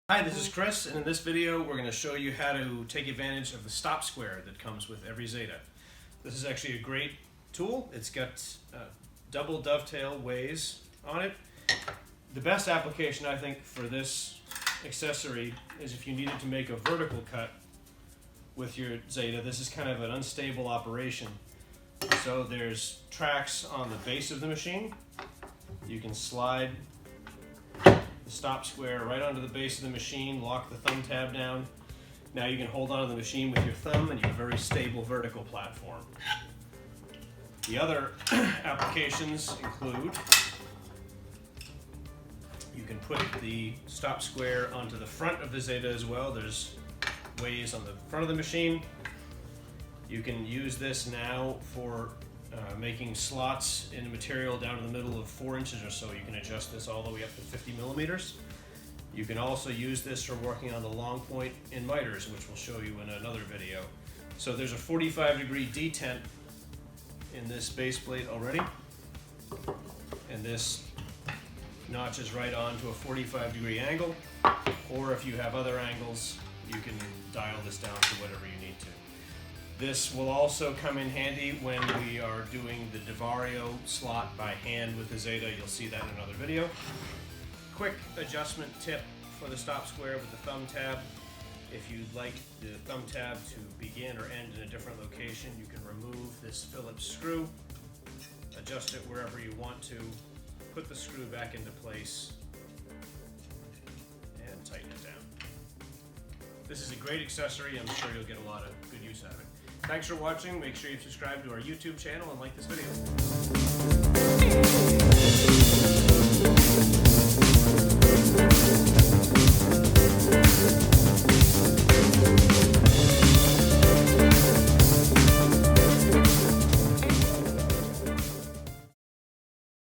Hi, this is Chris, and in this video we're going to show you how to take advantage of the stop square that comes with every Zeta. This is actually a great tool. It's got double dovetail ways on it. The best application, I think, for this accessory is if you needed to make a vertical cut with your Zeta. This is kind of an unstable operation. So there's tracks on the base of the machine. You can slide the stop square right onto the base of the machine, lock the thumb tab down. Now you can hold onto the machine with your thumb and you have a very stable vertical platform. The other applications include, you can put the stop square onto the front of the Zeta as well. There's ways on the front of the machine. You can use this now for making slots in material down to the middle of 4 inches or so. You can adjust this all the way up to 50 millimeters. You can also use this for working on the long point in miters, which we'll show you in another video. So there's a 45-degree detent in this base plate already, and this notches right on to a 45-degree angle, or if you have other angles, you can dial this down to whatever you need to. This will also come in handy when we are doing the DeVario slot by hand with the Zeta. You'll see that in another video. Quick adjustment tip for the stop square with the thumb tab. If you'd like the thumb tab to begin or end in a different location, you can remove this Phillips screw, adjust it wherever you want to, put the screw back into place, and tighten it down. This is a great accessory. I'm sure you'll get a lot of good use out of it. Thanks for watching. Make sure you subscribe to our YouTube channel and like this video.